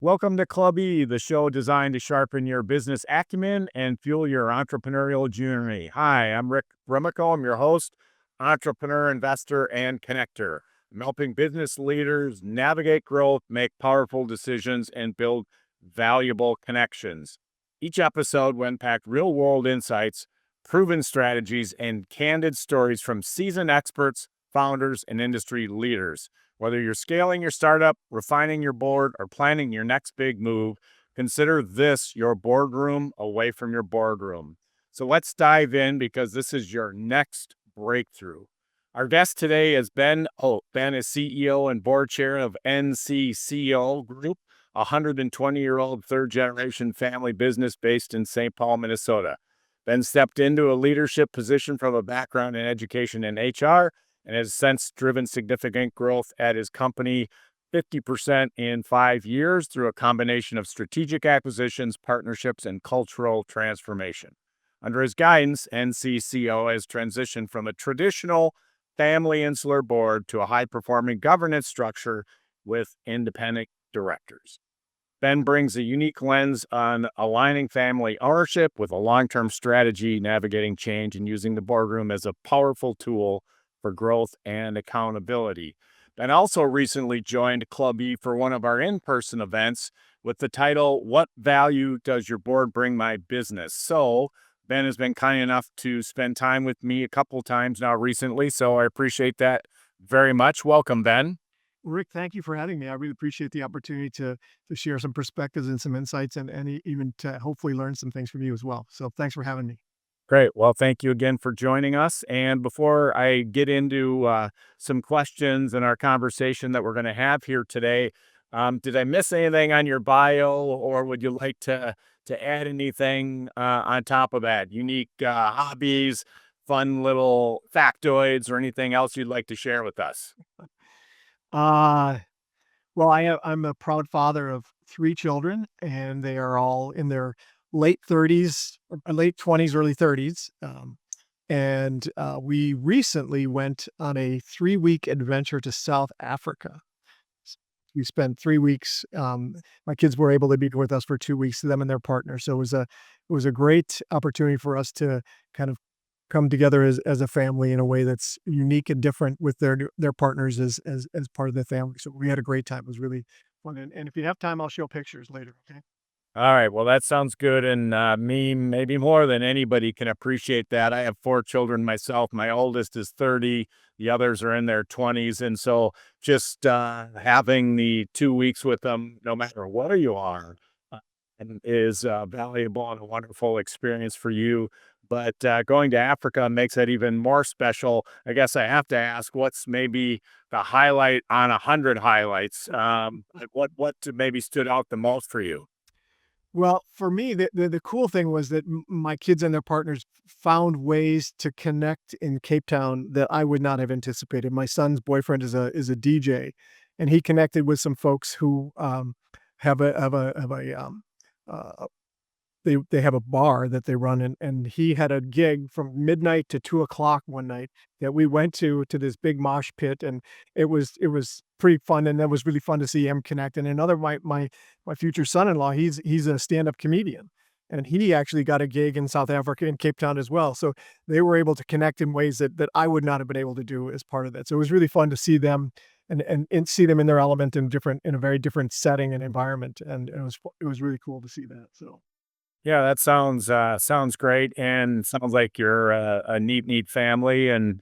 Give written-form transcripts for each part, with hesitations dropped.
Welcome to Club E, the show designed to sharpen your business acumen and fuel your entrepreneurial journey. Hi, I'm Rick Brimacomb. I'm your host, entrepreneur, investor, and connector. I'm helping business leaders navigate growth, make powerful decisions, and build valuable connections. Each episode will unpack real world insights, proven strategies, and candid stories from seasoned experts, founders, and industry leaders. Whether you're scaling your startup, refining your board, or planning your next big move, consider this your boardroom away from your boardroom. So let's dive in because this is your next breakthrough. Our guest today is Ben Olk. Ben is CEO and board chair of NCCO Group, a 120-year-old third-generation family business based in St. Paul, Minnesota. Ben stepped into a leadership position from a background in education and HR and has since driven significant growth at his company, 50% in 5 years, through a combination of strategic acquisitions, partnerships, and cultural transformation. Under his guidance, NCCO has transitioned from a traditional family insular board to a high-performing governance structure with independent directors. Ben brings a unique lens on aligning family ownership with a long-term strategy, navigating change, and using the boardroom as a powerful tool for growth and accountability. Ben also recently joined Club E for one of our in-person events with the title, What Value Does Your Board Bring My Business? So Ben has been kind enough to spend time with me a couple times now recently, so I appreciate that very much. Welcome, Ben. Rick, thank you for having me. I really appreciate the opportunity to share some perspectives and some insights and even to hopefully learn some things from you as well. So thanks for having me. Great. Well, thank you again for joining us. And before I get into some questions in our conversation that we're going to have here today, did I miss anything on your bio, or would you like to add anything on top of that? Unique hobbies, fun little factoids, or anything else you'd like to share with us? Uh well, I'm a proud father of three children, and they are all in their late 30s, late 20s, early 30s. We recently went on a 3-week adventure to South Africa. We spent 3 weeks. My kids were able to be with us for 2 weeks, them and their partner. So it was a great opportunity for us to kind of come together as a family in a way that's unique and different with their partners as part of the family. So we had a great time. It was really fun. And if you have time, I'll show pictures later. Okay. All right. Well, that sounds good. And me, maybe more than anybody, can appreciate that. I have four children myself. My oldest is 30. The others are in their 20s. And so just having the 2 weeks with them, no matter where you are, uh, is valuable and a wonderful experience for you. But going to Africa makes it even more special. I guess I have to ask, what's maybe the highlight on 100 highlights? What maybe stood out the most for you? Well, for me, the cool thing was that my kids and their partners found ways to connect in Cape Town that I would not have anticipated. My son's boyfriend is a DJ, and he connected with some folks who have a they have a bar that they run, and he had a gig from midnight to 2 o'clock one night that we went to this big mosh pit, and it was pretty fun, and that was really fun to see him connect. And another my future son-in-law, he's a stand-up comedian, and he actually got a gig in South Africa, in Cape Town as well. So they were able to connect in ways that I would not have been able to do as part of that. So it was really fun to see them and see them in their element in a very different setting and environment, and it was really cool to see that. So Yeah, that sounds great, and sounds like you're a neat family, and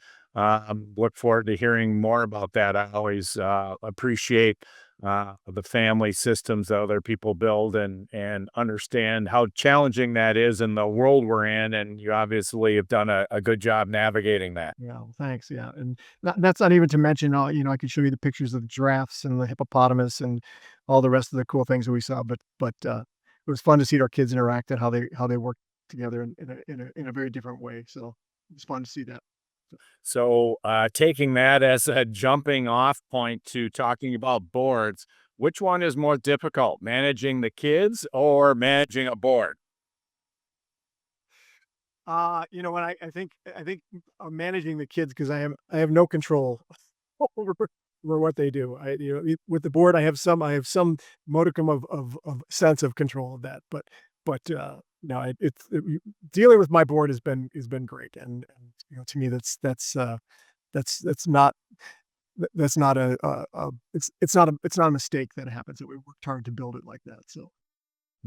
look forward to hearing more about that. I always appreciate the family systems that other people build, and understand how challenging that is in the world we're in. And you obviously have done a good job navigating that. yeah, well, thanks. Yeah, and that's not even to mention all. I could show you the pictures of the giraffes and the hippopotamus and all the rest of the cool things that we saw. But it was fun to see our kids interact and how they work together in a very different way. So it was fun to see that. So, taking that as a jumping off point to talking about boards, which one is more difficult, managing the kids or managing a board? When I think managing the kids, because I have no control over. for what they do. With the board, I have some modicum of sense of control of that, but no, dealing with my board has been great, and to me, that's not that's not it's not a mistake that happens. That we worked hard to build it like that. So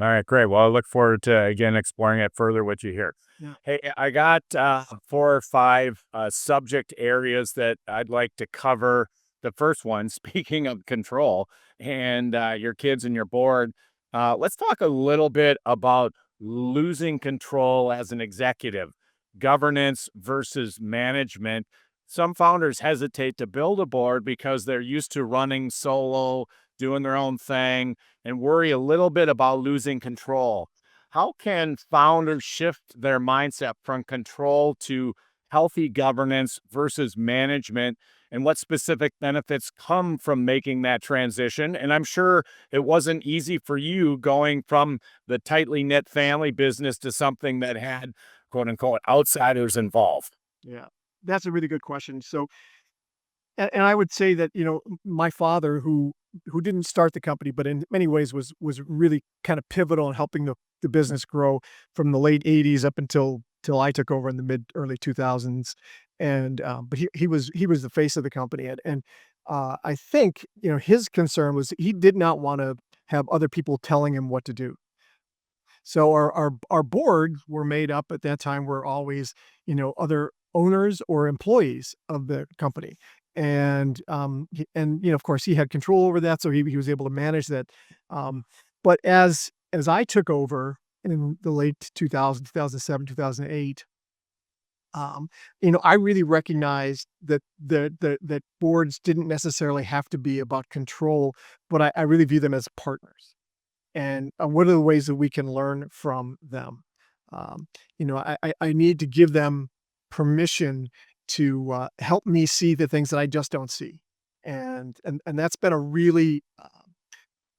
All right, great. Well, I look forward to again exploring it further with you here. yeah, Hey, I got 4 or 5 subject areas that I'd like to cover. The first one, speaking of control and your kids and your board, let's talk a little bit about losing control as an executive, governance versus management. Some founders hesitate to build a board because they're used to running solo, doing their own thing, and worry a little bit about losing control. How can founders shift their mindset from control to healthy governance versus management? And what specific benefits come from making that transition? And I'm sure it wasn't easy for you going from the tightly knit family business to something that had quote unquote outsiders involved. yeah, that's a really good question. So, and I would say that my father, who didn't start the company, but in many ways was really kind of pivotal in helping the business grow from the late '80s up until till I took over in the mid early 2000s, and but he was the face of the company, and I think his concern was he did not want to have other people telling him what to do. So our boards were made up at that time were always, other owners or employees of the company. And of course he had control over that, so he was able to manage that. But as I took over in the late 2000, 2007, 2008, I really recognized that that boards didn't necessarily have to be about control, but I really view them as partners, and what are the ways that we can learn from them? I need to give them permission to help me see the things that I just don't see, and that's been a really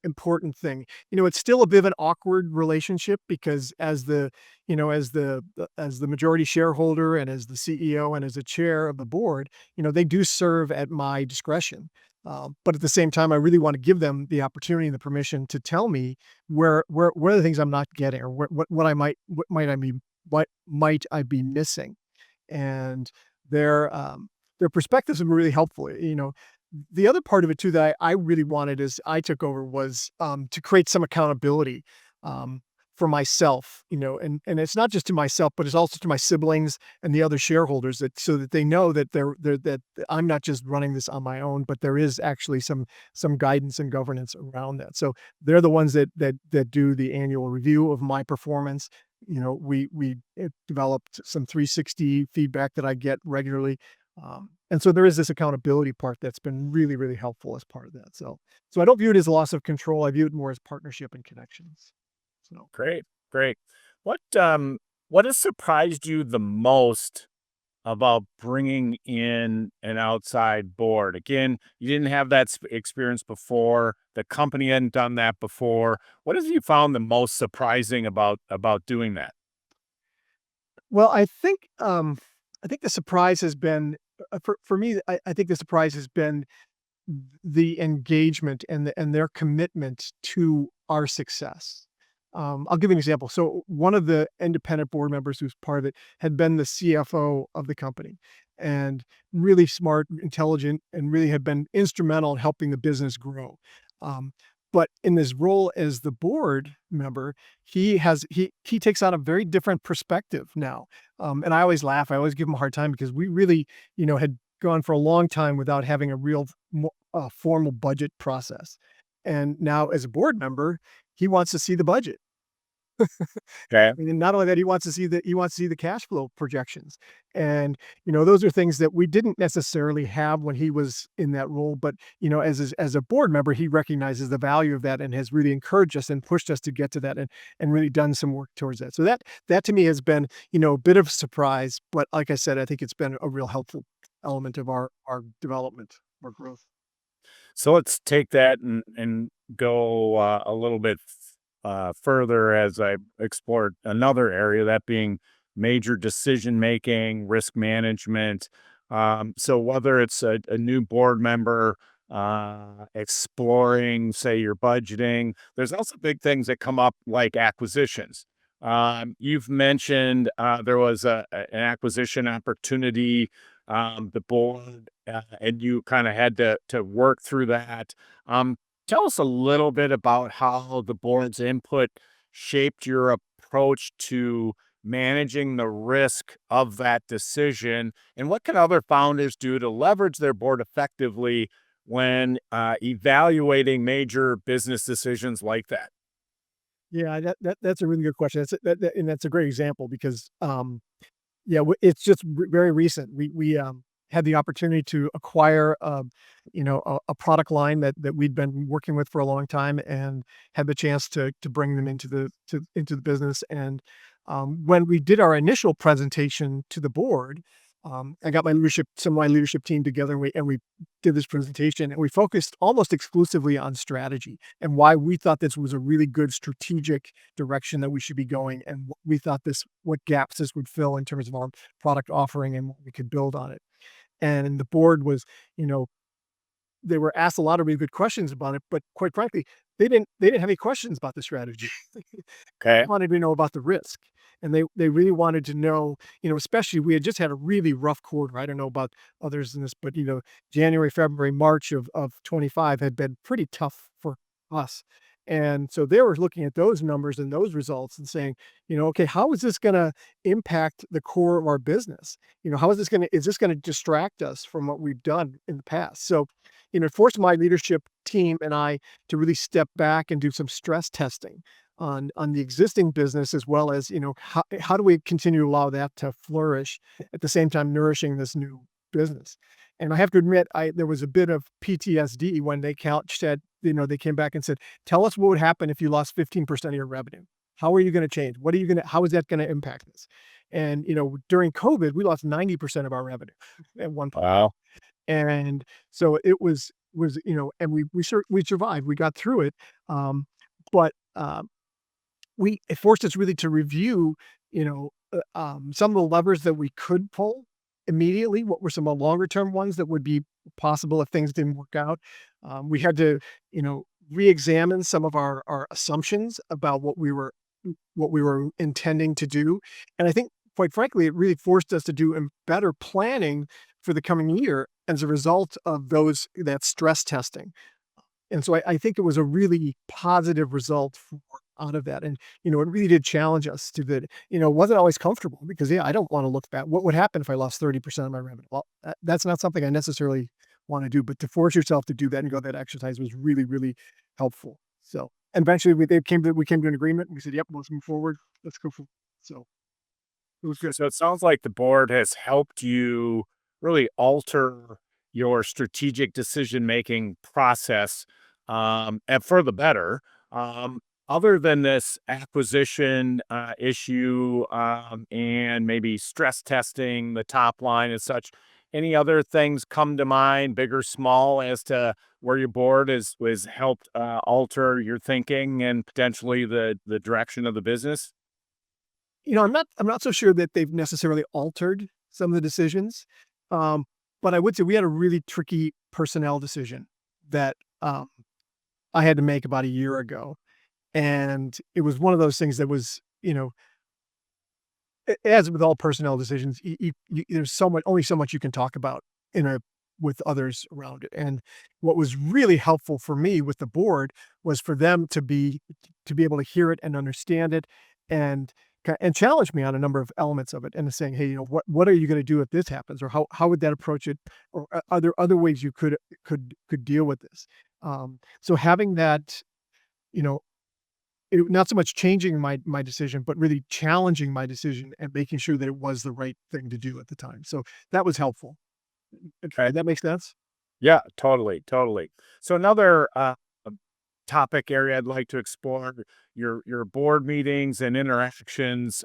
important thing. It's still a bit of an awkward relationship because as the majority shareholder and as the CEO and as the chair of the board, they do serve at my discretion. But at the same time, I really want to give them the opportunity and the permission to tell me where are the things I'm not getting, or what might I be missing, and their perspectives have been really helpful. The other part of it too that I really wanted as I took over was, to create some accountability, for myself, and it's not just to myself, but it's also to my siblings and the other shareholders, that so that they know that that I'm not just running this on my own, but there is actually some guidance and governance around that. So they're the ones that do the annual review of my performance. We developed some 360 feedback that I get regularly. And so there is this accountability part that's been really, really helpful as part of that. So I don't view it as a loss of control. I view it more as partnership and connections. So Great, great. What has surprised you the most about bringing in an outside board? Again, you didn't have that experience before. The company hadn't done that before. What have you found the most surprising about doing that? well, I think the surprise has been for me. I think the surprise has been the engagement and their commitment to our success. I'll give you an example. So one of the independent board members who's part of it had been the CFO of the company, and really smart, intelligent, and really had been instrumental in helping the business grow. Um, but in this role as the board member, he takes on a very different perspective now. And I always laugh. I always give him a hard time because we really, had gone for a long time without having a real formal budget process. And now as a board member, he wants to see the budget. Okay. And not only that, he wants to see the cash flow projections. And, those are things that we didn't necessarily have when he was in that role. But, as a board member, he recognizes the value of that and has really encouraged us and pushed us to get to that, and really done some work towards that. So that to me has been, a bit of a surprise. But like I said, I think it's been a real helpful element of our development, our growth. So let's take that and go a little bit further as I explored another area, that being major decision making, risk management. So whether it's a new board member exploring, say, your budgeting. There's also big things that come up like acquisitions. You've mentioned there was an acquisition opportunity, the board, and you kind of had to work through that. Um, Tell us a little bit about how the board's input shaped your approach to managing the risk of that decision, and what can other founders do to leverage their board effectively when evaluating major business decisions like that? Yeah, that's a really good question. And that's a great example because, yeah, it's just very recent. We had the opportunity to acquire, a product line that we'd been working with for a long time, and had the chance to bring them into the business. And when we did our initial presentation to the board, I got some of my leadership team together, and we did this presentation, and we focused almost exclusively on strategy and why we thought this was a really good strategic direction that we should be going, and we thought what gaps this would fill in terms of our product offering and what we could build on it. And the board was, you know, they were asked a lot of really good questions about it, but quite frankly, they didn't have any questions about the strategy. Okay. Wanted to know about the risk, and they really wanted to know, especially we had just had a really rough quarter. I don't know about others in this, but, January, February, March of 25 had been pretty tough for us. And so they were looking at those numbers and those results and saying, "Okay, how is this gonna impact the core of our business? How is this gonna distract us from what we've done in the past?" So, it forced my leadership team and I to really step back and do some stress testing on the existing business, as well as, how do we continue to allow that to flourish at the same time nourishing this new business. And I have to admit, there was a bit of PTSD when they came back and said, "Tell us what would happen if you lost 15% of your revenue. How are you going to change? How is that going to impact this?" And, during COVID, we lost 90% of our revenue at one point. Wow. And so and we survived. We got through it. But it forced us really to review, some of the levers that we could pull immediately. What were some of the longer term ones that would be possible if things didn't work out? We had to, re-examine some of our assumptions about what we were intending to do. And I think, quite frankly, it really forced us to do better planning for the coming year as a result of that stress testing. And so I think it was a really positive result out of that. And, it really did challenge us to that. It wasn't always comfortable because, yeah, I don't want to look back. What would happen if I lost 30% of my revenue? Well, that's not something I necessarily want to do, but to force yourself to do that and go that exercise was really, really helpful. So and eventually we came to an agreement, and we said, "Yep, let's move forward. Let's go for." So it was good. So it sounds like the board has helped you really alter your strategic decision making process, and for the better. Um, Other than this acquisition issue, and maybe stress testing the top line and such, any other things come to mind, big or small, as to where your board was helped alter your thinking and potentially the direction of the business? I'm not so sure that they've necessarily altered some of the decisions, um, but I would say we had a really tricky personnel decision that, I had to make about a year ago, and it was one of those things that was, as with all personnel decisions, there's only so much you can talk about in a with others around it. And what was really helpful for me with the board was for them to be able to hear it and understand it, and and challenge me on a number of elements of it, and saying, "Hey, what are you going to do if this happens, or how would that approach it, or are there other ways you could deal with this?" So having that, you know, not so much changing my decision, but really challenging my decision and making sure that it was the right thing to do at the time. So that was helpful. Okay. That makes sense? Yeah, totally, totally. So another topic area I'd like to explore, your board meetings and interactions,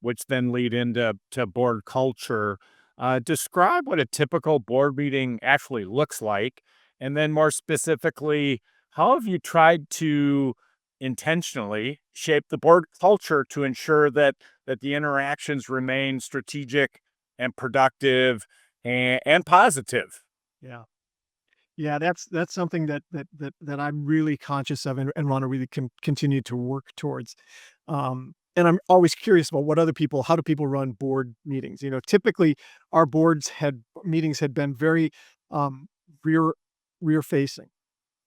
which then lead into board culture. Describe what a typical board meeting actually looks like, and then more specifically, how have you tried to intentionally shape the board culture to ensure that the interactions remain strategic and productive and positive? Yeah. Yeah, that's something that I'm really conscious of and want to really continue to work towards. And I'm always curious about how do people run board meetings? Typically our boards had meetings had been very um, rear rear facing.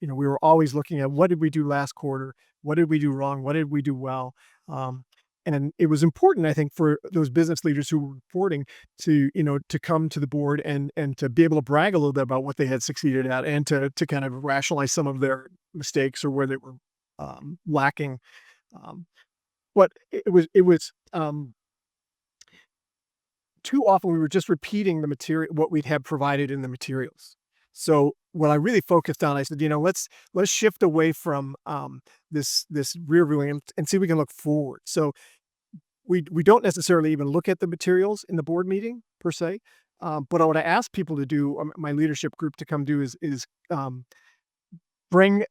We were always looking at what did we do last quarter? What did we do wrong? What did we do well? Um, and it was important, I think, for those business leaders who were reporting to come to the board and to be able to brag a little bit about what they had succeeded at and to kind of rationalize some of their mistakes or where they were lacking. Um, but it was too often we were just repeating the material what we'd had provided in the materials. So what I really focused on, I said, let's shift away from this rear viewing and see if we can look forward. So we don't necessarily even look at the materials in the board meeting per se, but what I ask people to do, my leadership group to come do is bring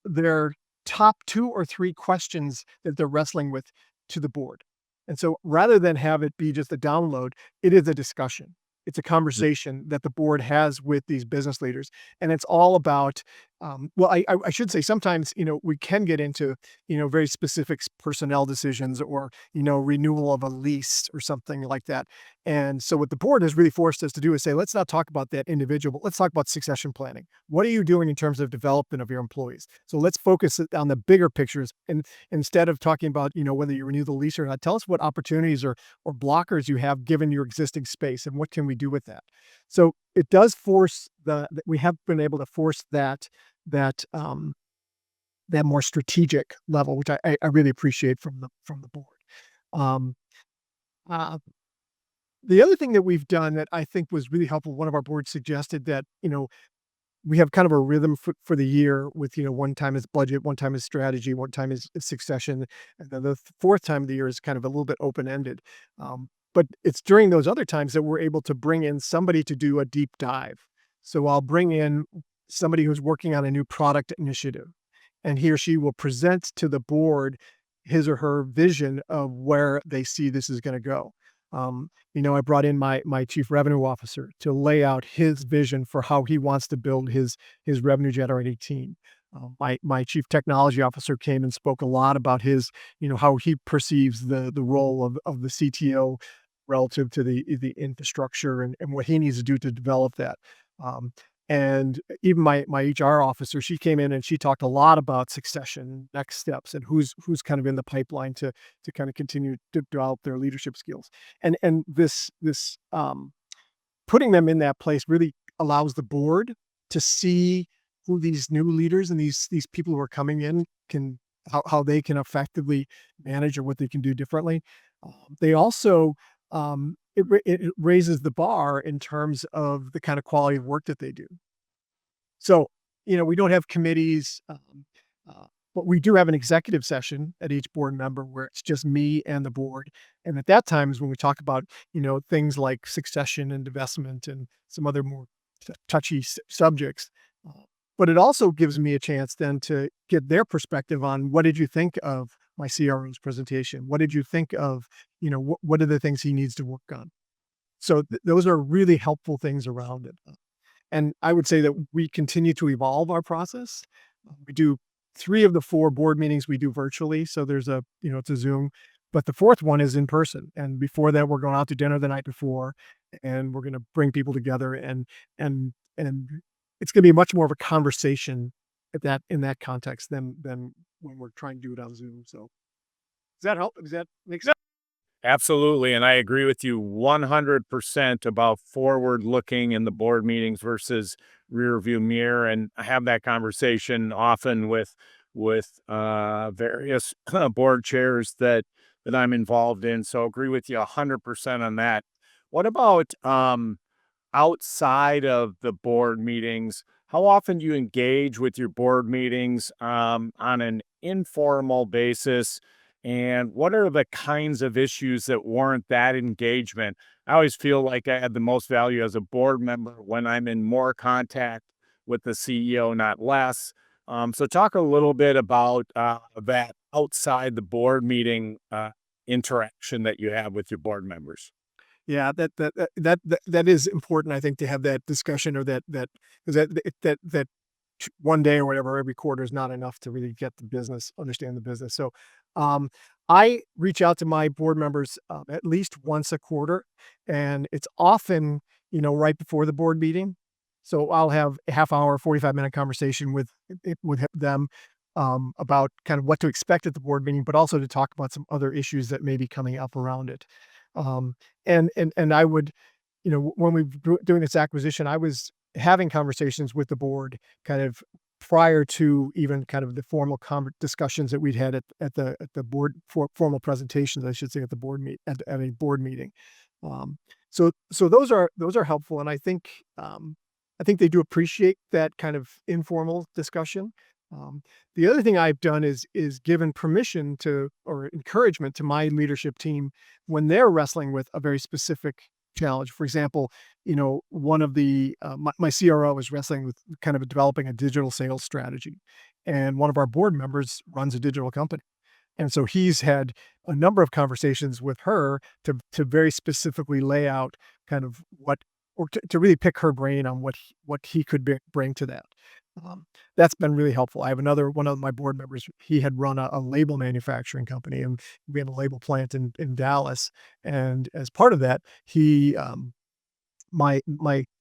their top 2 or 3 questions that they're wrestling with to the board. And so rather than have it be just a download, it is a discussion. It's a conversation that the board has with these business leaders. And it's all about, well, I should say sometimes, we can get into, very specific personnel decisions or, renewal of a lease or something like that. And so what the board has really forced us to do is say, let's not talk about that individual. Let's talk about succession planning. What are you doing in terms of development of your employees? So let's focus on the bigger pictures. And instead of talking about, whether you renew the lease or not, tell us what opportunities or blockers you have given your existing space and what can we do with that. So it does force we have been able to force that more strategic level, which I really appreciate from the board. Um, uh, the other thing that we've done that I think was really helpful, one of our boards suggested that, we have kind of a rhythm for the year with, one time is budget, one time is strategy, one time is succession. And then the fourth time of the year is kind of a little bit open-ended. But it's during those other times that we're able to bring in somebody to do a deep dive. So I'll bring in somebody who's working on a new product initiative, and he or she will present to the board his or her vision of where they see this is going to go. I brought in my chief revenue officer to lay out his vision for how he wants to build his revenue generating team. My chief technology officer came and spoke a lot about how he perceives the role of the CTO relative to the infrastructure and what he needs to do to develop that. Um, and even my HR officer, she came in and she talked a lot about succession, next steps, and who's kind of in the pipeline to kind of continue to develop their leadership skills. And this putting them in that place really allows the board to see who these new leaders and these people who are coming in can how they can effectively manage or what they can do differently. They also it raises the bar in terms of the kind of quality of work that they do. So, we don't have committees, uh, but we do have an executive session at each board member where it's just me and the board. And at that time is when we talk about, things like succession and divestment and some other more touchy subjects. Uh, but it also gives me a chance then to get their perspective on what did you think of my CRO's presentation? What did you think of, what are the things he needs to work on? So those are really helpful things around it. And I would say that we continue to evolve our process. We do 3 of the 4 board meetings we do virtually. So there's it's a Zoom, but the 4th one is in person. And before that, we're going out to dinner the night before, and we're going to bring people together and it's going to be much more of a conversation in that context than when we're trying to do it on Zoom. So does that help? Does that make sense? Absolutely. And I agree with you 100% about forward looking in the board meetings versus rear view mirror. And I have that conversation often with various board chairs that I'm involved in. So agree with you 100% on that. What about outside of the board meetings? How often do you engage with your board meetings on an informal basis? And what are the kinds of issues that warrant that engagement? I always feel like I add the most value as a board member when I'm in more contact with the CEO, not less. So, talk a little bit about that outside the board meeting interaction that you have with your board members. Yeah, that is important, I think, to have that discussion, or that 'cause that one day or whatever every quarter is not enough to really get the business, understand the business. So, um, I reach out to my board members, at least once a quarter, and it's often, right before the board meeting. So I'll have a half hour, 45-minute conversation with them, about kind of what to expect at the board meeting, but also to talk about some other issues that may be coming up around it. Um, and I would, when we were doing this acquisition, I was having conversations with the board kind of prior to even kind of the formal discussions that we'd had at the board, formal presentations, I should say, at the board at a board meeting. Um, so those are helpful, and I think they do appreciate that kind of informal discussion. The other thing I've done is given permission to, or encouragement to, my leadership team when they're wrestling with a very specific challenge. For example, one of my CRO is wrestling with kind of developing a digital sales strategy, and one of our board members runs a digital company. And so he's had a number of conversations with her to very specifically lay out kind of what, or to really pick her brain on what he could bring to that. That's been really helpful. I have one of my board members. He had run a label manufacturing company, and we had a label plant in Dallas. And as part of that, my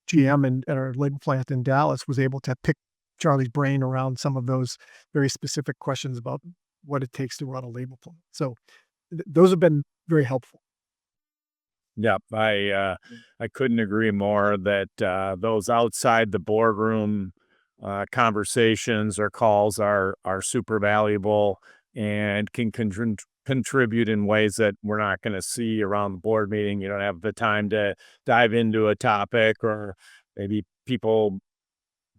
GM at our label plant in Dallas was able to pick Charlie's brain around some of those very specific questions about what it takes to run a label plant. So those have been very helpful. Yep, I couldn't agree more that those outside the boardroom conversations or calls are super valuable and can contribute in ways that we're not going to see around the board meeting. You don't have the time to dive into a topic, or maybe people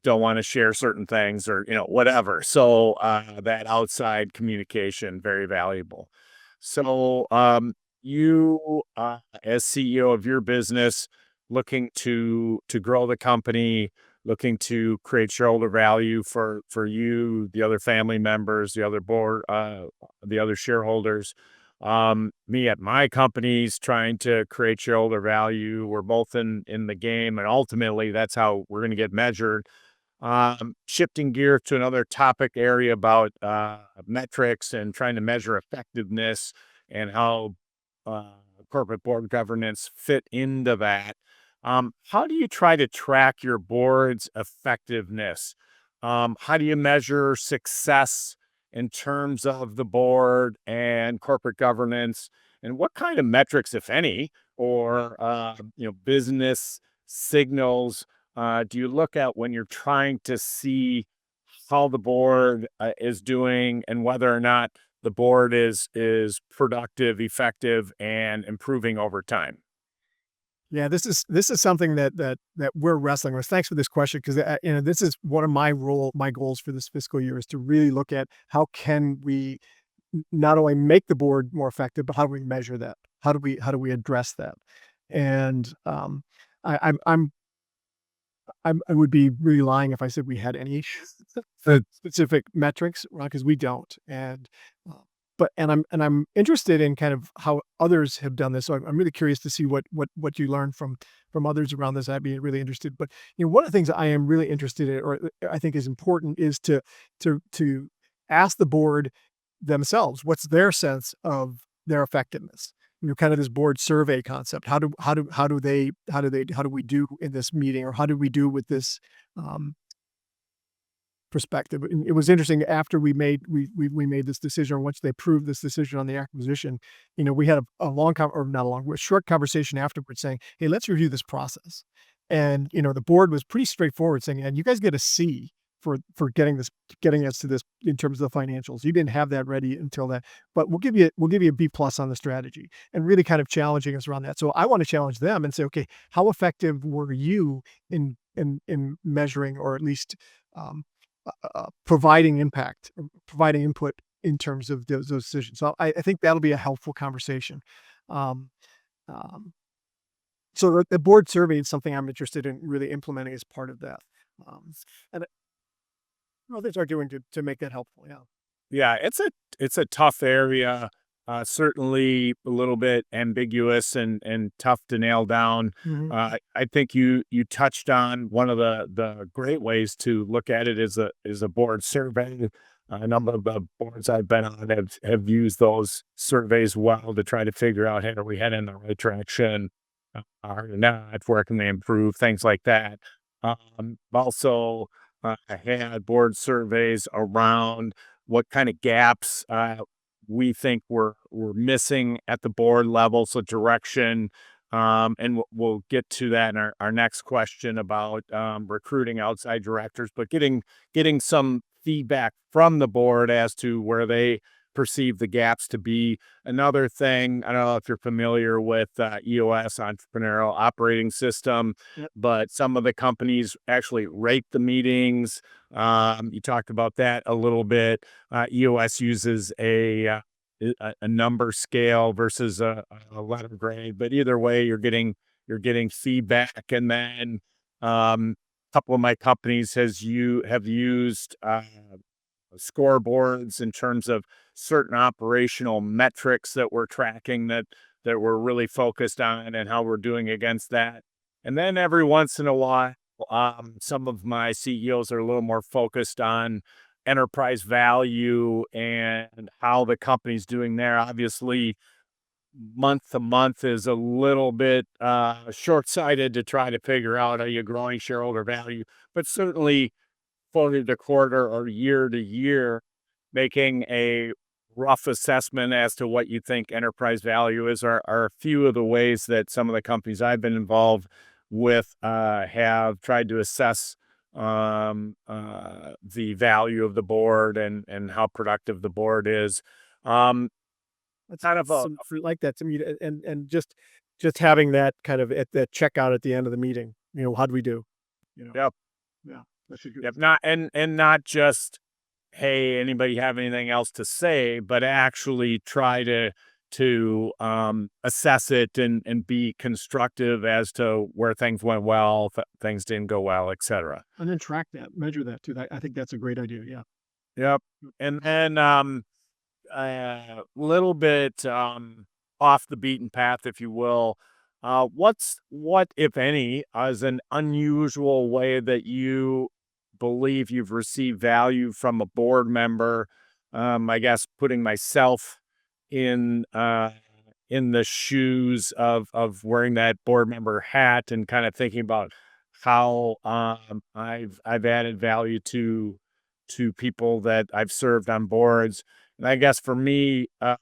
don't want to share certain things, or whatever. So that outside communication, very valuable. So you as CEO of your business, looking to grow the company, looking to create shareholder value for you, the other family members, the other board, the other shareholders. Me at my company's trying to create shareholder value. We're both in the game, and ultimately that's how we're going to get measured. Shifting gear to another topic area about metrics and trying to measure effectiveness, and how uh, corporate board governance fit into that. How do you try to track your board's effectiveness? How do you measure success in terms of the board and corporate governance? And what kind of metrics, if any, or business signals do you look at when you're trying to see how the board is doing, and whether or not the board is productive, effective, and improving over time? Yeah, this is something that we're wrestling with. Thanks for this question, because this is one of my goals for this fiscal year, is to really look at how can we not only make the board more effective, but how do we measure that? How do we address that? And I, I would be really lying if I said we had any specific metrics, right? Because we don't. Uh, I'm interested in kind of how others have done this. So I'm really curious to see what you learned from others around this. I'd be really interested. But one of the things I am really interested in, or I think is important, is to ask the board themselves what's their sense of their effectiveness. Kind of this board survey concept. How do we do in this meeting, or how do we do with this um, perspective? And it was interesting, after we made this decision, or once they approved this decision on the acquisition, we had a or not a long, a short conversation afterwards saying, "Hey, let's review this process." And the board was pretty straightforward, saying, "And you guys get a C for getting us to this in terms of the financials. You didn't have that ready until that, but we'll give you a B plus on the strategy," and really kind of challenging us around that. So I want to challenge them and say, okay, how effective were you in measuring, or at least providing impact, or providing input in terms of those decisions? So I think that'll be a helpful conversation. Um, um, so the board survey is something I'm interested in really implementing as part of that. Um, and others are doing to make that helpful. Yeah. Yeah, it's a tough area. certainly a little bit ambiguous and tough to nail down. Mhm. I think you touched on one of the great ways to look at it is a board survey. A number of the boards I've been on have used those surveys well to try to figure out, hey, are we heading in the right direction? Are we not? Where can they improve? Things like that. Also, I had board surveys around what kind of gaps we think we're missing at the board level, so direction. And we'll get to that in our next question about recruiting outside directors, but getting some feedback from the board as to where they perceive the gaps to be. Another thing, I don't know if you're familiar with EOS, Entrepreneurial Operating System, Yep. but some of the companies actually rate the meetings. You talked about that a little bit. EOS uses a number scale versus a letter grade, but either way, you're getting feedback, and then a couple of my companies have used scoreboards in terms of certain operational metrics that we're tracking that we're really focused on and how we're doing against that. And then every once in a while, some of my CEOs are a little more focused on enterprise value and how the company's doing there. Obviously, month to month is a little bit short-sighted to try to figure out, are you growing shareholder value? But certainly quarter to quarter or year to year, making a rough assessment as to what you think enterprise value is are a few of the ways that some of the companies I've been involved with have tried to assess the value of the board and how productive the board is. Um, That's Kind of a some fruit like that to me, and just having that kind of at the checkout at the end of the meeting, how'd we do? You know? Yep, Yeah, that's a good. yep, not and not just, hey, anybody have anything else to say, but actually try to assess it and be constructive as to where things went well, things didn't go well, etc. And then track that, measure that too. I think that's a great idea. Yeah. Yep. And then little bit off the beaten path, if you will. What, if any, is an unusual way that you believe you've received value from a board member? I guess putting myself in uh, in the shoes of wearing that board member hat and kind of thinking about how I've added value to people that I've served on boards. And I guess for me, I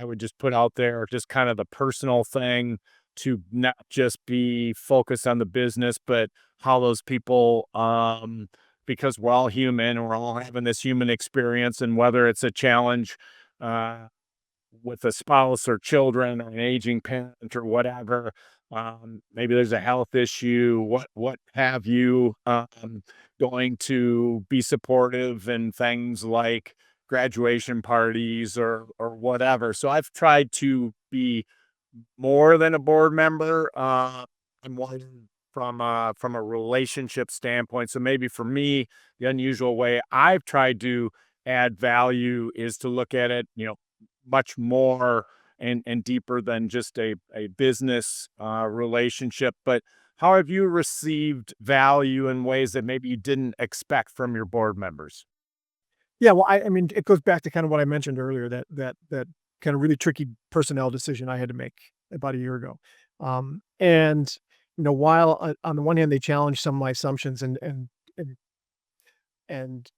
would just put out there just kind of the personal thing to not just be focused on the business, but how those people, because we're all human and we're all having this human experience, and whether it's a challenge uh, with a spouse or children or an aging parent or whatever, maybe there's a health issue, what have you, going to be supportive in things like graduation parties or whatever. So I've tried to be more than a board member. I'm one from a relationship standpoint. So maybe for me, the unusual way I've tried to add value is to look at it, much more and deeper than just a business relationship. But how have you received value in ways that maybe you didn't expect from your board members? Yeah. Well, I mean, it goes back to kind of what I mentioned earlier, that kind of really tricky personnel decision I had to make about a year ago. And while on the one hand they challenged some of my assumptions and and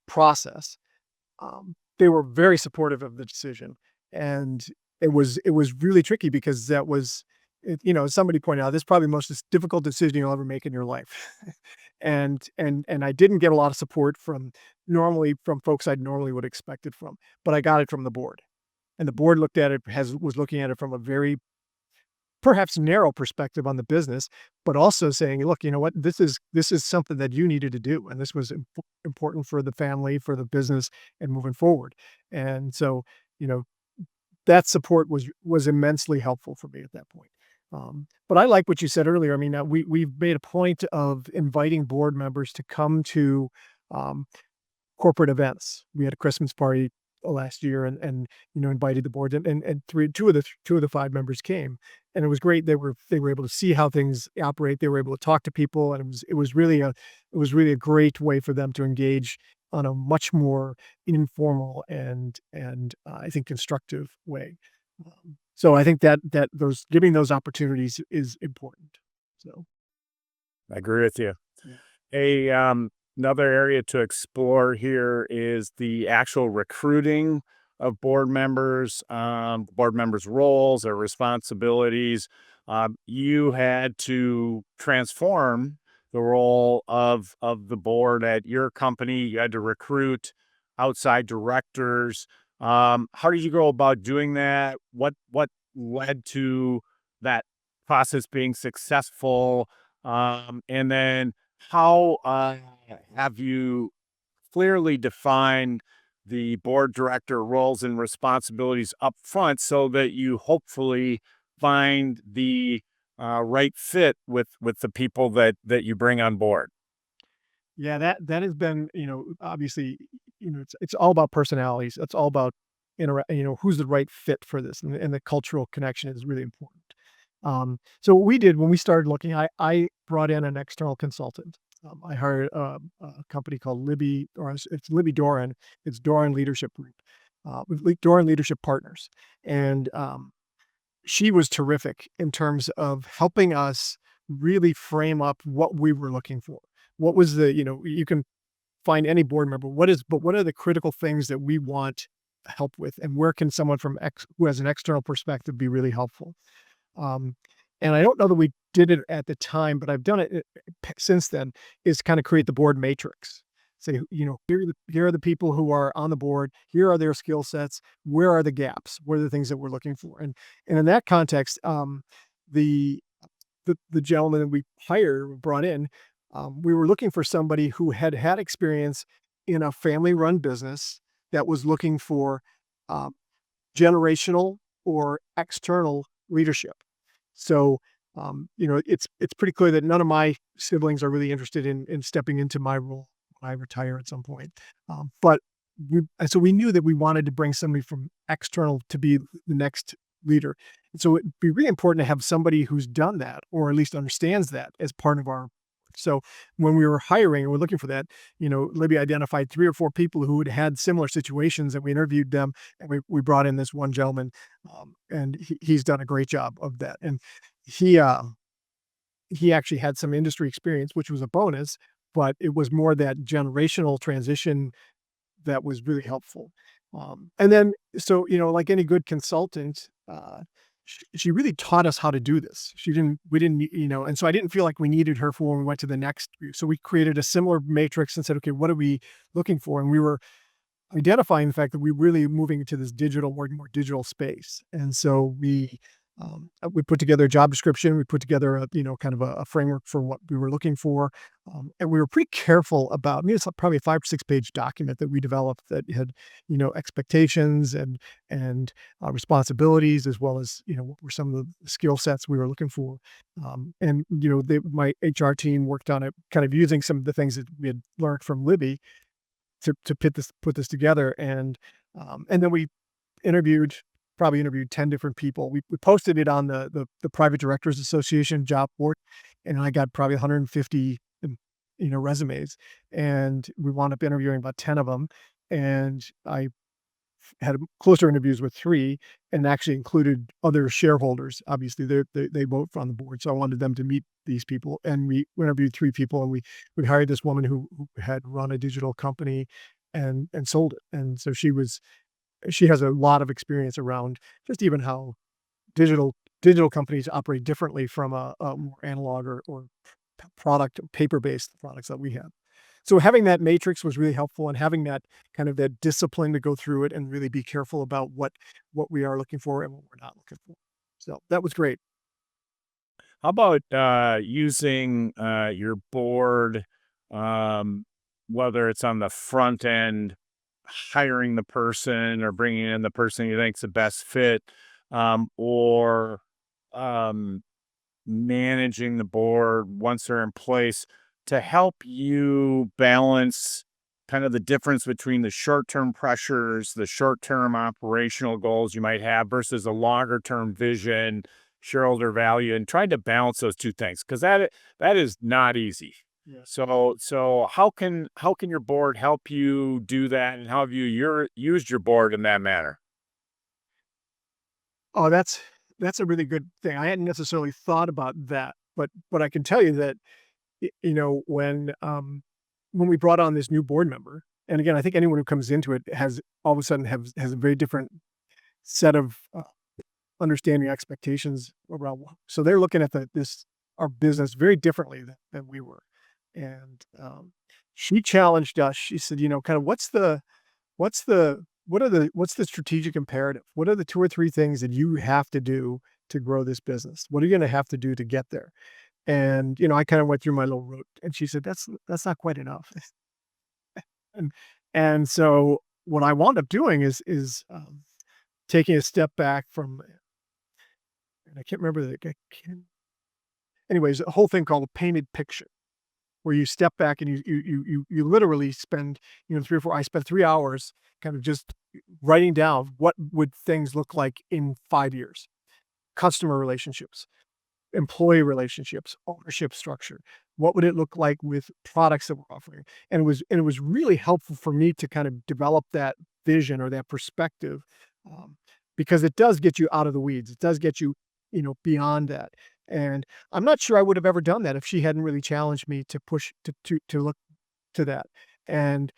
process, they were very supportive of the decision, and it was really tricky because that was, as somebody pointed out, this is probably the most difficult decision you'll ever make in your life, and I didn't get a lot of support from folks I'd normally would expect it from, but I got it from the board, and the board looked at it was looking at it from a very perhaps narrow perspective on the business, but also saying, "Look, you know what? This is something that you needed to do, and this was important for the family, for the business, and moving forward." And so, you know, that support was immensely helpful for me at that point. But I like what you said earlier. I mean, we've made a point of inviting board members to come to um, corporate events. We had a Christmas party last year and invited the board and two of the 5 members came. And it was great. They were able to see how things operate. They were able to talk to people, and it was really a great way for them to engage on a much more informal and I think constructive way. So I think that those giving those opportunities is important. So, I agree with you. yeah. Another area to explore here is the actual recruiting of board members' roles or responsibilities. You had to transform the role of the board at your company. You had to recruit outside directors. How did you go about doing that? What led to that process being successful? And then how have you clearly defined the board director roles and responsibilities up front so that you hopefully find the right fit with the people that you bring on board? Yeah, that has been, obviously, it's all about personalities. It's all about who's the right fit for this, and the cultural connection is really important. So what we did when we started looking, I brought in an external consultant. I hired a company called Libby, or it's Libby Doran. It's Doran Leadership Group, with Doran Leadership Partners, and she was terrific in terms of helping us really frame up what we were looking for. What was you can find any board member. But what are the critical things that we want help with, and where can someone who has an external perspective be really helpful? Um, and I don't know that we did it at the time, but I've done it since then. Is kind of create the board matrix. Say, here are the people who are on the board. Here are their skill sets. Where are the gaps? What are the things that we're looking for? And in that context, the the gentleman that we brought in, we were looking for somebody who had experience in a family-run business that was looking for um, generational or external leadership. So, it's pretty clear that none of my siblings are really interested in stepping into my role when I retire at some point. But so we knew that we wanted to bring somebody from external to be the next leader. And so it'd be really important to have somebody who's done that, or at least understands that, as part of our. So when we were hiring and we're looking for that, Libby identified 3 or 4 people who had similar situations, and we interviewed them, and we brought in this one gentleman, and he's done a great job of that. And he, uh, he actually had some industry experience, which was a bonus, but it was more that generational transition that was really helpful. And then, so, like any good consultant, she really taught us how to do this. We didn't, and so I didn't feel like we needed her for when we went to the next. So we created a similar matrix and said, okay, what are we looking for? And we were identifying the fact that we're really moving into this more digital space. And so we put together a job description. We put together kind of a framework for what we were looking for. And we were pretty careful about, it's probably a 5 or 6 page document that we developed that had, expectations and responsibilities, as well as, what were some of the skill sets we were looking for. And, my HR team worked on it, kind of using some of the things that we had learned from Libby to put this together. And then we interviewed probably interviewed 10 different people. We posted it on the Private Directors Association job board, and I got probably 150 resumes, and we wound up interviewing about 10 of them. And I had closer interviews with 3, and actually included other shareholders. Obviously, they vote on the board, so I wanted them to meet these people. And we interviewed 3 people, and we hired this woman who had run a digital company and sold it. And so she has a lot of experience around just even how digital companies operate differently from a more analog or paper-based products that we have. So having that matrix was really helpful, and having that kind of that discipline to go through it and really be careful about what we are looking for and what we're not looking for. So that was great. How about using your board, um, whether it's on the front end, hiring the person or bringing in the person you think's the best fit, or um, managing the board once they're in place to help you balance kind of the difference between the short-term pressures, the short-term operational goals you might have versus a longer-term vision, shareholder value, and trying to balance those two things because that is not easy. Yeah. So how can your board help you do that, and how have you used your board in that manner? Oh, that's a really good thing. I hadn't necessarily thought about that, but I can tell you that when we brought on this new board member, and again, I think anyone who comes into it has all of a sudden has a very different set of understanding expectations around. So they're looking at this our business very differently than we were, and she challenged us. She said, kind of what's the strategic imperative? What are the 2 or 3 things that you have to do to grow this business? What are you gonna have to do to get there? And, I kinda went through my little route, and she said, "That's not quite enough." And and so what I wound up doing is taking a step back from and I can't remember the I can't anyways, a whole thing called a painted picture, where you step back and you literally spend, 3 or 4 I spent 3 hours kind of just writing down what would things look like in 5 years. Customer relationships, employee relationships, ownership structure. What would it look like with products that we're offering? And it was really helpful for me to kind of develop that vision or that perspective, um, because it does get you out of the weeds. It does get you, beyond that. And I'm not sure I would have ever done that if she hadn't really challenged me to push to look to that. And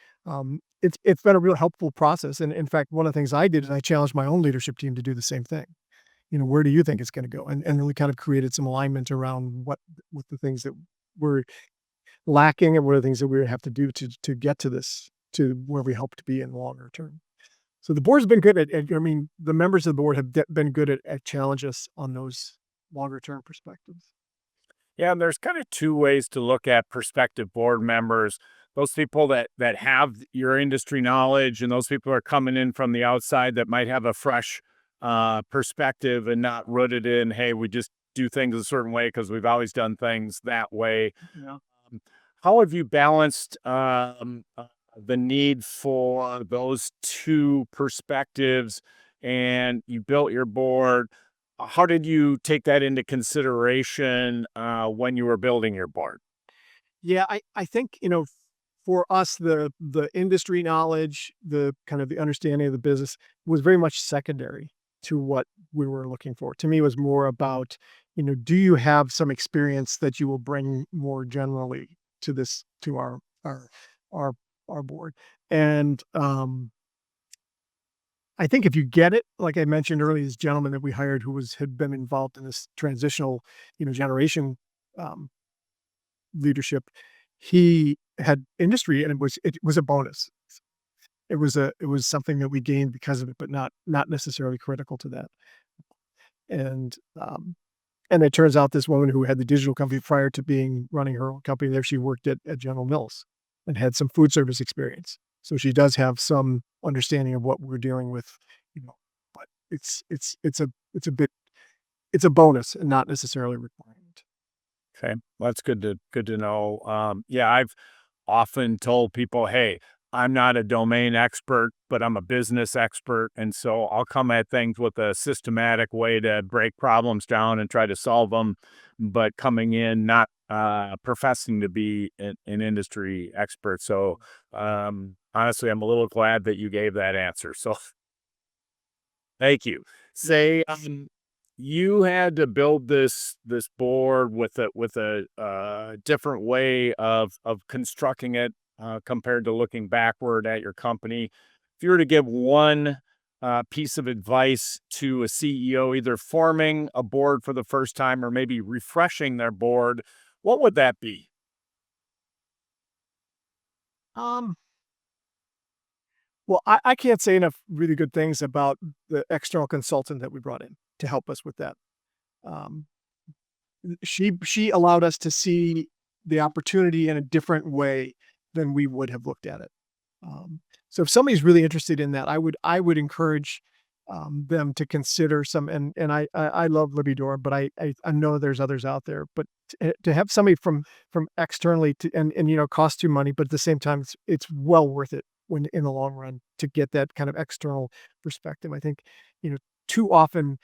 it's been a real helpful process. And in fact, one of the things I did is I challenged my own leadership team to do the same thing. Where do you think it's going to go? And really kind of created some alignment around what the things that were lacking and what are the things that we have to do to get to this to where we hope to be in the longer term. So the board's been good I mean, the members of the board have been good at challenge us on those longer term perspectives. Yeah, and there's kind of two ways to look at prospective board members. Those people that have your industry knowledge, and those people are coming in from the outside that might have a fresh perspective and not rooted in, hey, we just do things a certain way because we've always done things that way. Yeah. Um, How have you balanced the need for those two perspectives, and you built your board? How did you take that into consideration when you were building your board? Yeah, I think, for us, the industry knowledge, the kind of the understanding of the business was very much secondary to what we were looking for. To me, it was more about, do you have some experience that you will bring more generally to our our board? And I think if you get it, like I mentioned earlier, this gentleman that we hired who had been involved in this transitional, generation um, leadership, he had industry and it was a bonus. It was something that we gained because of it, but not necessarily critical to that. And and it turns out this woman who had the digital company prior to being running her own company there, she worked at General Mills and had some food service experience. So she does have some understanding of what we're dealing with, but it's a bonus and not necessarily a requirement. Okay, well, that's good to know. Yeah, I've often told people, "Hey, I'm not a domain expert, but I'm a business expert, and so I'll come at things with a systematic way to break problems down and try to solve them." But coming in, not professing to be an industry expert. So, honestly, I'm a little glad that you gave that answer. So, thank you. Say, you had to build this board with a different way of constructing it compared to looking backward at your company. If you were to give one piece of advice to a CEO, either forming a board for the first time or maybe refreshing their board, what would that be? Um, well, I can't say enough really good things about the external consultant that we brought in to help us with that. Um, she allowed us to see the opportunity in a different way than we would have looked at it. So if somebody's really interested in that, I would encourage them to consider some. And I love Libby Dorr, but I know there's others out there. But to have somebody from externally to and cost you money, but at the same time it's well worth it when in the long run to get that kind of external perspective. I think too often,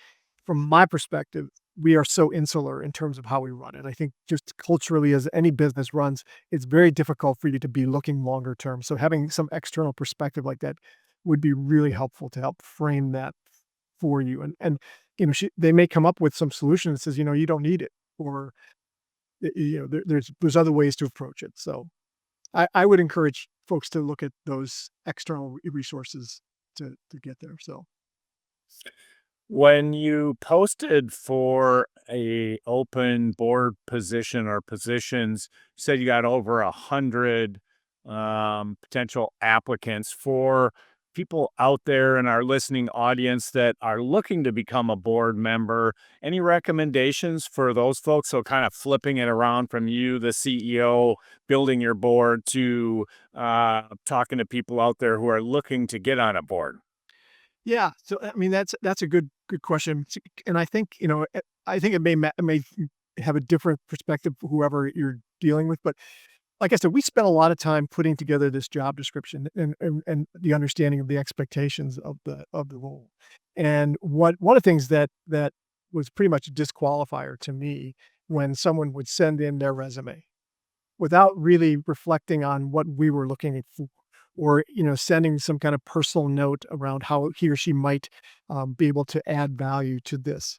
from my perspective, we are so insular in terms of how we run it. I think just culturally, as any business runs, it's very difficult for you to be looking longer term. So having some external perspective like that would be really helpful to help frame that for you. And they may come up with some solution that says, you don't need it, or there's other ways to approach it. So I would encourage folks to look at those external resources to get there. So When you posted for a open board position or positions, you said you got over 100 potential applicants. For people out there in our listening audience that are looking to become a board member, any recommendations for those folks? So kind of flipping it around from you, the CEO, building your board, to talking to people out there who are looking to get on a board. yeah, so I mean that's a good question. And I think I think it may have a different perspective for whoever you're dealing with, but like I said, we spent a lot of time putting together this job description and the understanding of the expectations of the role. And one of the things that was pretty much a disqualifier to me when someone would send in their resume without really reflecting on what we were looking for, or sending some kind of personal note around how he or she might be able to add value to this.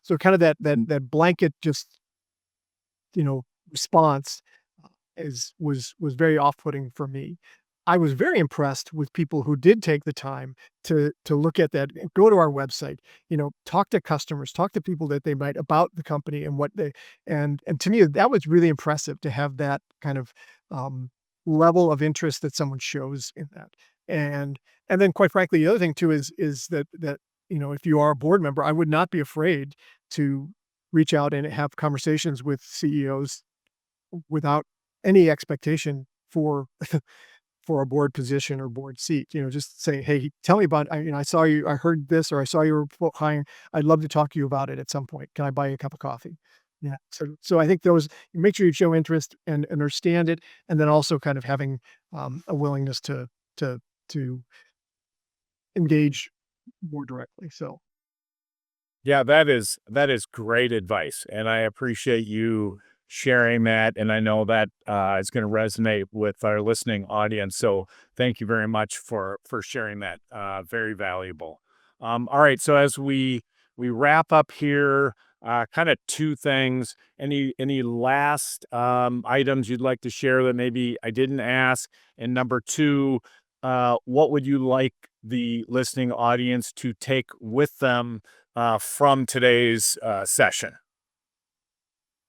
So kind of that blanket just response was very off-putting for me. I was very impressed with people who did take the time to look at that, and go to our website, talk to customers, talk to people that they might about the company and what they and to me that was really impressive to have that kind of level of interest that someone shows in that. And then quite frankly, the other thing too is that if you are a board member, I would not be afraid to reach out and have conversations with CEOs without any expectation for for a board position or board seat. Just say, hey, tell me about, I saw you, I heard this, or I saw you were hiring. I'd love to talk to you about it at some point. Can I buy you a cup of coffee? Yeah. So I think those, make sure you show interest and understand it, and then also kind of having a willingness to to engage more directly. So Yeah, that is great advice, and I appreciate you sharing that. And I know that is going to resonate with our listening audience. So thank you very much for sharing that. Very valuable. All right, so as we wrap up here, kind of two things. Any last items you'd like to share that maybe I didn't ask? And number two, what would you like the listening audience to take with them from today's session?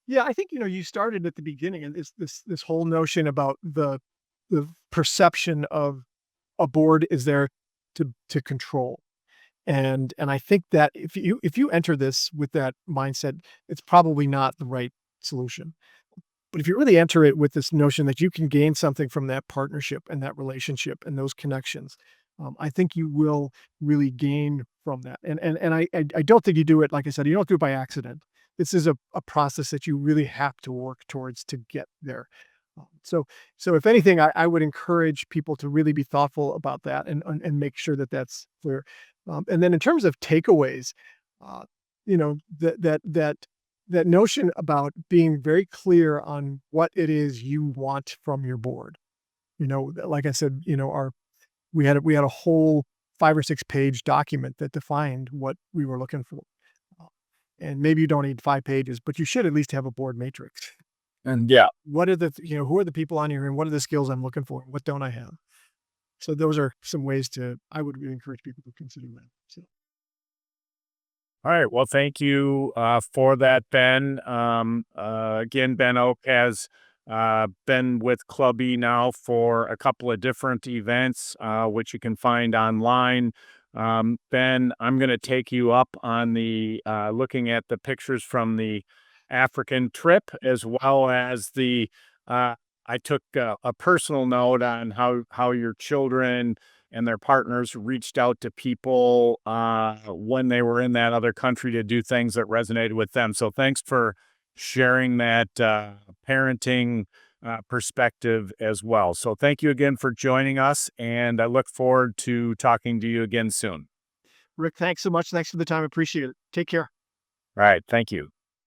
yeah, I think you started at the beginning, and this whole notion about the perception of a board is there to control. And I think that if you enter this with that mindset, it's probably not the right solution. But if you really enter it with this notion that you can gain something from that partnership and that relationship and those connections, I think you will really gain from that. And I don't think you do it, like I said, you don't do it by accident. This is a process that you really have to work towards to get there. So if anything, I would encourage people to really be thoughtful about that and make sure that that's clear. And then in terms of takeaways, uh, that notion about being very clear on what it is you want from your board. Like I said, our we had a whole 5 or 6 page document that defined what we were looking for. Uh, And maybe you don't need 5 pages, but you should at least have a board matrix. And yeah, What are who are the people on here, and what are the skills I'm looking for? And what don't I have? So those are some ways I would really encourage people to consider that. So all right. Well, thank you for that, Ben. Again, Ben Oak has been with Clubby now for a couple of different events, which you can find online. Ben, I'm going to take you up on the looking at the pictures from the African trip, as well as the. I took a personal note on how your children and their partners reached out to people when they were in that other country to do things that resonated with them. So thanks for sharing that parenting perspective as well. So thank you again for joining us, and I look forward to talking to you again soon. Rick, thanks so much. Thanks for the time. Appreciate it. Take care. All right. Thank you.